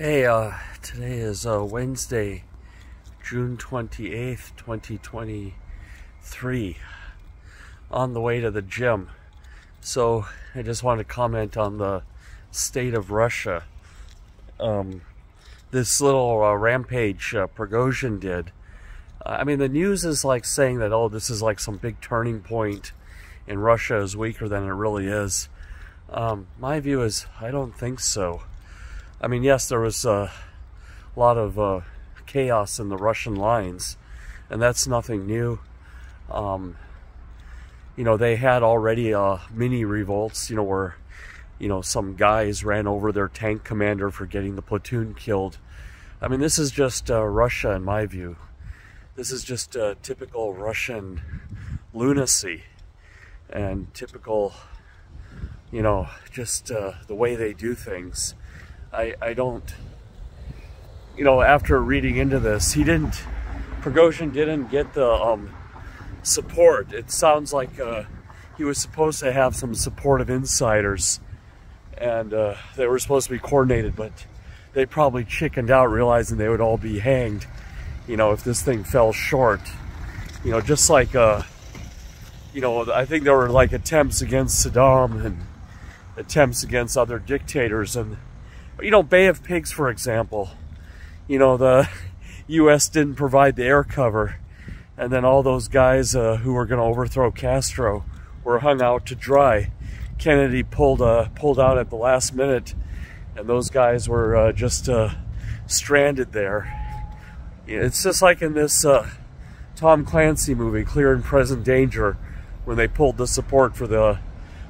Hey, today is Wednesday, June 28th, 2023, on the way to the gym. So I just want to comment on the state of Russia. This little rampage Prigozhin did. I mean, the news is like saying that, oh, this is like some big turning point and Russia is weaker than it really is. My view is, I don't think so. I mean, yes, there was a lot of chaos in the Russian lines, and that's nothing new. You know, they had already mini revolts, you know, where, you know, some guys ran over their tank commander for getting the platoon killed. I mean, this is just Russia, in my view. This is just typical Russian lunacy and typical, you know, just the way they do things. I don't, you know, after reading into this, Prigozhin didn't get the support. It sounds like he was supposed to have some support of insiders, and they were supposed to be coordinated, but they probably chickened out, realizing they would all be hanged, you know, if this thing fell short. You know, just like, you know, I think there were like attempts against Saddam and attempts against other dictators, and you know, Bay of Pigs, for example, you know, the U.S. didn't provide the air cover, and then all those guys who were going to overthrow Castro were hung out to dry. Kennedy pulled out at the last minute, and those guys were just stranded there. It's just like in this Tom Clancy movie, Clear and Present Danger, when they pulled the support for the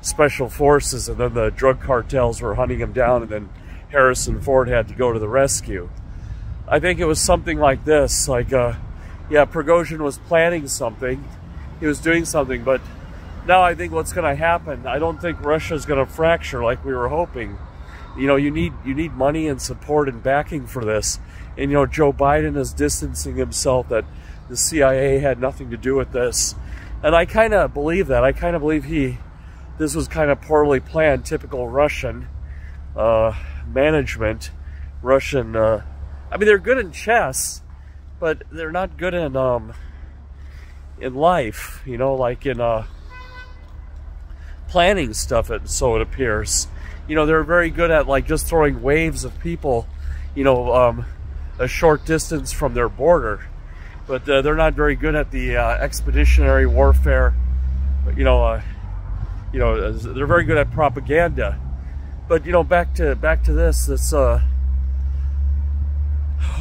special forces, and then the drug cartels were hunting them down, and then Harrison Ford had to go to the rescue. I think it was something like this, like, yeah, Prigozhin was planning something, he was doing something, but now I think what's going to happen, I don't think Russia's going to fracture like we were hoping. You know, you need money and support and backing for this, and you know, Joe Biden is distancing himself, that the CIA had nothing to do with this, and I kind of believe that. I kind of believe this was kind of poorly planned, typical Russian management. Russian, I mean, they're good in chess, but they're not good in life, you know, like in planning stuff, so it appears. You know, they're very good at like just throwing waves of people, you know, a short distance from their border, but they're not very good at the expeditionary warfare. You know, they're very good at propaganda. But you know, back to this.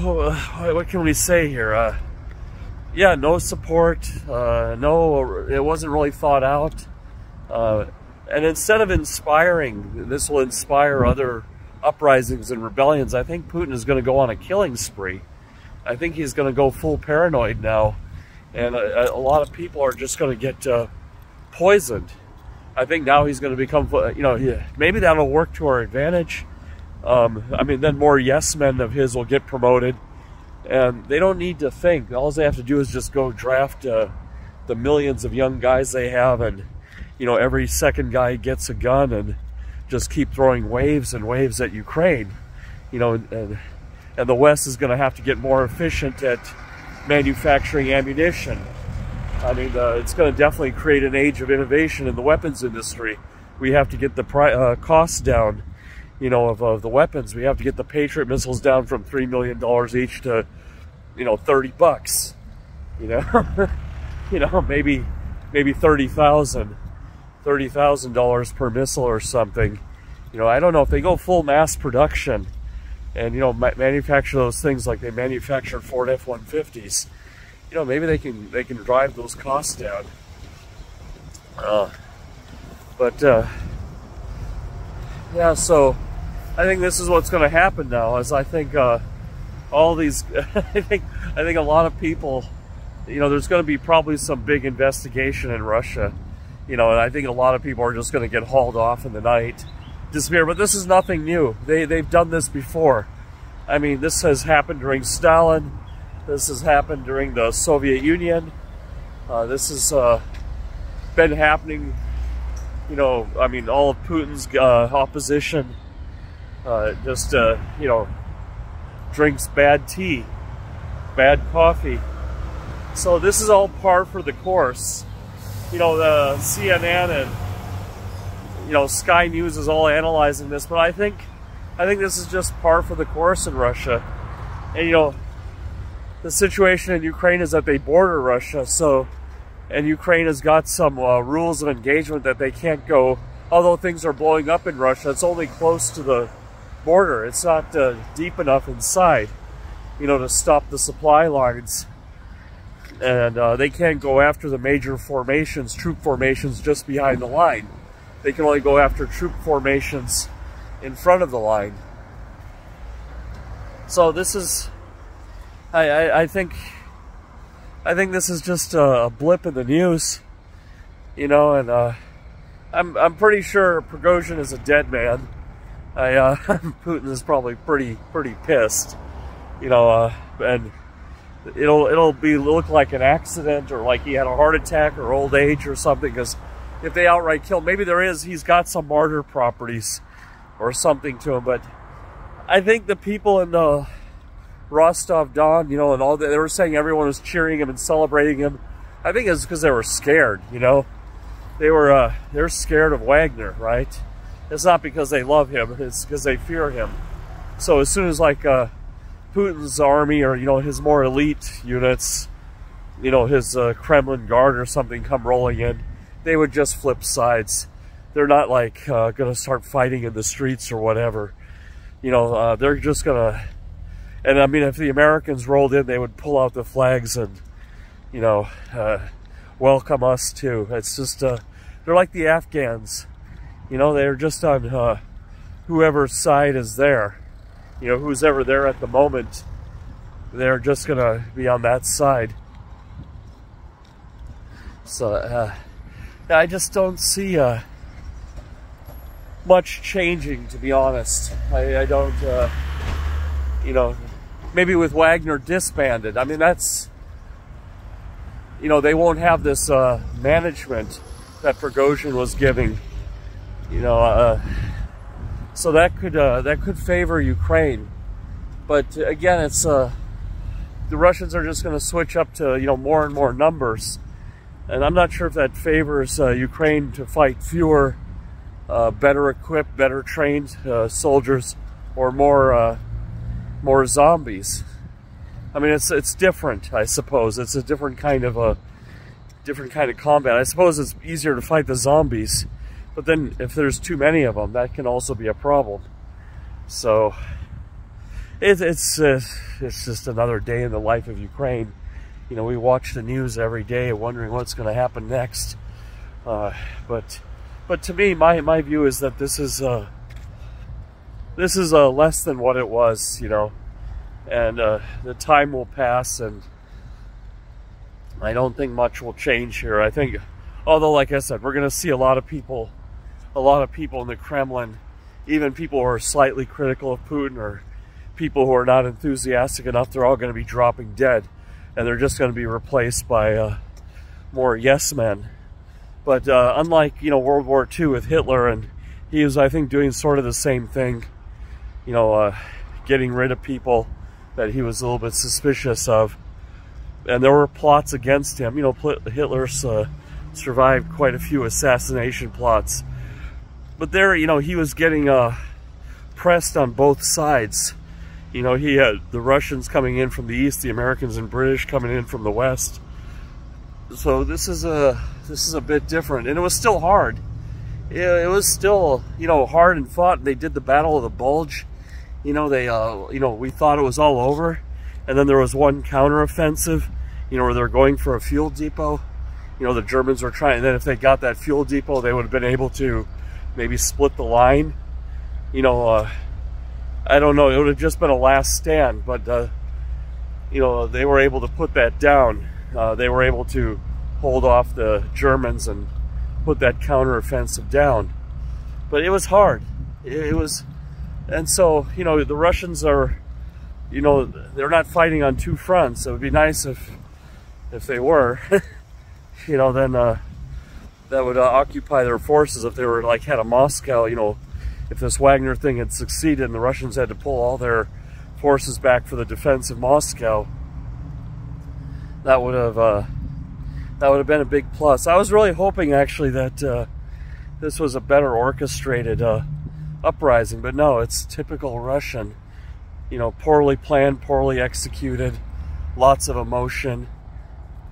What can we say here? Yeah, no support. No, it wasn't really thought out. And instead of inspiring, this will inspire other uprisings and rebellions. I think Putin is going to go on a killing spree. I think he's going to go full paranoid now, and a lot of people are just going to get poisoned. I think now he's going to become, you know, maybe that'll work to our advantage. I mean, then more yes men of his will get promoted, and they don't need to think. All they have to do is just go draft the millions of young guys they have, and you know, every second guy gets a gun, and just keep throwing waves and waves at Ukraine. You know, and the West is going to have to get more efficient at manufacturing ammunition. I mean, it's going to definitely create an age of innovation in the weapons industry. We have to get the costs down, you know, of the weapons. We have to get the Patriot missiles down from $3 million each to, you know, $30. You know, you know, maybe $30,000 per missile or something. You know, I don't know, if they go full mass production and, you know, manufacture those things like they manufacture Ford F-150s. You know, maybe they can drive those costs down. Yeah, so I think this is what's going to happen now. Is I think all these, I think a lot of people, you know, there's going to be probably some big investigation in Russia. You know, and I think a lot of people are just going to get hauled off in the night, disappear. But this is nothing new. They've done this before. I mean, this has happened during Stalin. This has happened during the Soviet Union. This has been happening, you know, I mean, all of Putin's opposition, you know, drinks bad tea, bad coffee. So this is all par for the course. You know, the CNN and, you know, Sky News is all analyzing this, but I think this is just par for the course in Russia. And, you know, the situation in Ukraine is that they border Russia, so, and Ukraine has got some rules of engagement that they can't go, although things are blowing up in Russia, it's only close to the border. It's not deep enough inside, you know, to stop the supply lines. And they can't go after the major formations, troop formations just behind the line. They can only go after troop formations in front of the line. So this is, I think this is just a blip in the news, you know, and I'm pretty sure Prigozhin is a dead man. Putin is probably pretty pissed, you know, and it'll look like an accident, or like he had a heart attack or old age or something, because if they outright kill, maybe he's got some martyr properties or something to him. But I think the people in the Rostov-Don, you know, and all that, they were saying everyone was cheering him and celebrating him. I think it's because they were scared, you know. They're scared of Wagner, right? It's not because they love him, it's because they fear him. So as soon as like Putin's army, or, you know, his more elite units, you know, his Kremlin Guard or something come rolling in, they would just flip sides. They're not like going to start fighting in the streets or whatever. You know, they're just going to, and I mean, if the Americans rolled in, they would pull out the flags and, you know, welcome us too. It's just, they're like the Afghans. You know, they're just on whoever's side is there. You know, who's ever there at the moment, they're just going to be on that side. So, I just don't see much changing, to be honest. I don't, you know, maybe with Wagner disbanded. I mean, that's, you know, they won't have this management that Prigozhin was giving, you know, so that could favor Ukraine. But again, it's the Russians are just going to switch up to, you know, more and more numbers, and I'm not sure if that favors Ukraine to fight fewer, better equipped, better trained soldiers, or more zombies. I mean, it's different, I suppose. It's a different kind of combat. I suppose it's easier to fight the zombies. But then, if there's too many of them, that can also be a problem. So, it's just another day in the life of Ukraine. You know, we watch the news every day, wondering what's going to happen next. But to me, my view is that this is less than what it was. You know, and the time will pass, and I don't think much will change here. I think, although, like I said, we're going to see a lot of people in the Kremlin, even people who are slightly critical of Putin, or people who are not enthusiastic enough, they're all going to be dropping dead, and they're just going to be replaced by more yes men. But unlike, you know, World War II with Hitler, and he was, I think, doing sort of the same thing, you know, getting rid of people that he was a little bit suspicious of, and there were plots against him. You know, Hitler survived quite a few assassination plots. But there, you know, he was getting pressed on both sides. You know, he had the Russians coming in from the east, the Americans and British coming in from the west. So this is a bit different, and it was still hard. It was still, you know, hard and fought. They did the Battle of the Bulge. You know, they, you know, we thought it was all over, and then there was one counteroffensive, you know, where they're going for a fuel depot. You know, the Germans were trying, and then if they got that fuel depot, they would have been able to maybe split the line. You know, I don't know, it would have just been a last stand, but, you know, they were able to put that down. They were able to hold off the Germans and put that counteroffensive down. But it was hard. It was, and so, you know, the Russians are, you know, they're not fighting on two fronts. It would be nice if they were, you know, then that would occupy their forces. If they were like had a Moscow, you know, if this Wagner thing had succeeded and the Russians had to pull all their forces back for the defense of Moscow, that would have been a big plus. I was really hoping actually that this was a better orchestrated uprising, but no, it's typical Russian. You know, poorly planned, poorly executed, lots of emotion,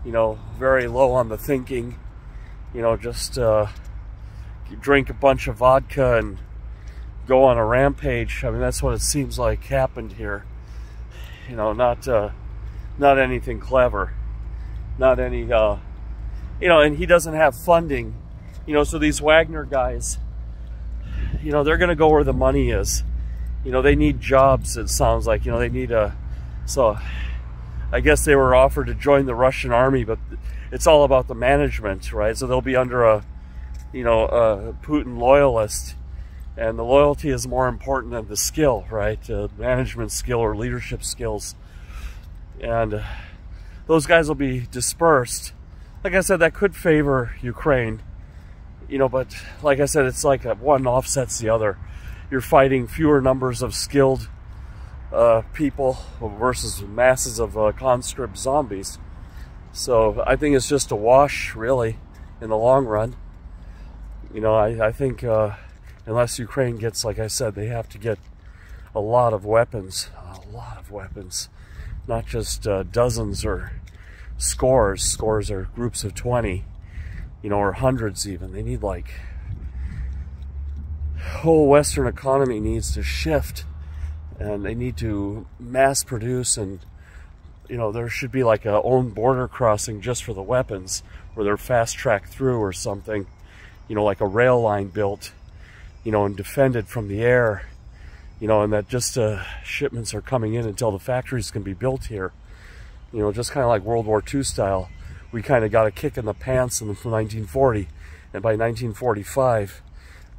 you know, very low on the thinking, you know, just drink a bunch of vodka and go on a rampage. I mean, that's what it seems like happened here. You know, not anything clever, not any, you know, and he doesn't have funding, you know, so these Wagner guys, you know, they're going to go where the money is. You know, they need jobs, it sounds like. You know, they need so I guess they were offered to join the Russian army, but it's all about the management, right? So they'll be under a, you know, a Putin loyalist, and the loyalty is more important than the skill, right? Management skill or leadership skills. And those guys will be dispersed. Like I said, that could favor Ukraine, you know, but like I said, it's like one offsets the other. You're fighting fewer numbers of skilled people versus masses of conscript zombies. So I think it's just a wash, really, in the long run. You know, I think unless Ukraine gets, like I said, they have to get a lot of weapons, not just dozens or scores. Scores are groups of 20, you know, or hundreds even. They need, like, whole Western economy needs to shift, and they need to mass produce, and, you know, there should be like a own border crossing just for the weapons, where they're fast tracked through or something, you know, like a rail line built, you know, and defended from the air, you know, and that just shipments are coming in until the factories can be built here, you know, just kind of like World War II style. We kind of got a kick in the pants from 1940, and by 1945,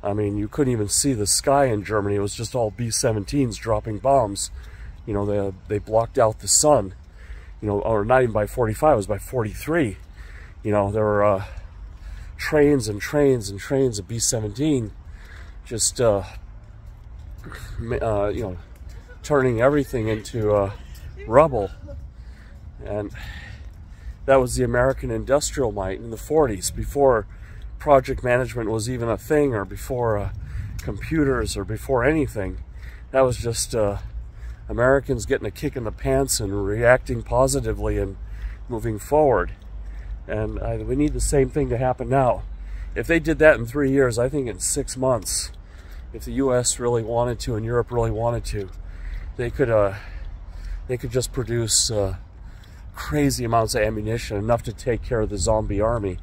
I mean, you couldn't even see the sky in Germany. It was just all B-17s dropping bombs. You know, they blocked out the sun, you know, or not even by 45, it was by 43. You know, there were trains and trains and trains of B-17 just, you know, turning everything into rubble. And that was the American industrial might in the 40s, before project management was even a thing, or before computers, or before anything. That was just Americans getting a kick in the pants and reacting positively and moving forward. And we need the same thing to happen now. If they did that in 3 years, I think in 6 months, if the US really wanted to and Europe really wanted to, they could just produce crazy amounts of ammunition, enough to take care of the zombie army.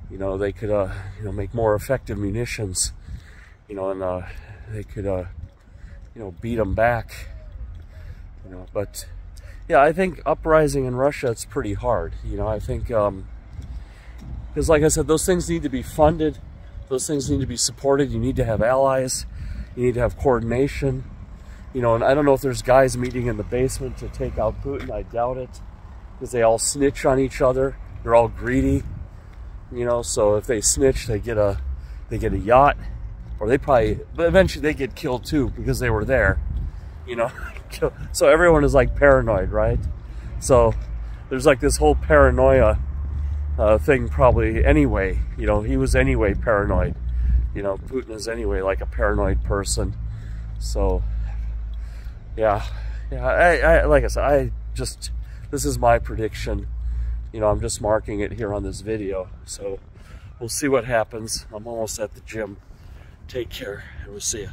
You know, they could, you know, make more effective munitions, you know, and they could, you know, beat them back, you know. But yeah, I think uprising in Russia, it's pretty hard, you know. I think, because like I said, those things need to be funded, those things need to be supported. You need to have allies, you need to have coordination, you know. And I don't know if there's guys meeting in the basement to take out Putin. I doubt it, because they all snitch on each other. They're all greedy. You know, so if they snitch, they get a yacht, or but eventually they get killed too, because they were there, you know. So everyone is like paranoid, right? So there's like this whole paranoia thing probably anyway. You know, he was anyway paranoid. You know, Putin is anyway like a paranoid person. So yeah, I like I said, this is my prediction. You know, I'm just marking it here on this video. So we'll see what happens. I'm almost at the gym. Take care, and we'll see you.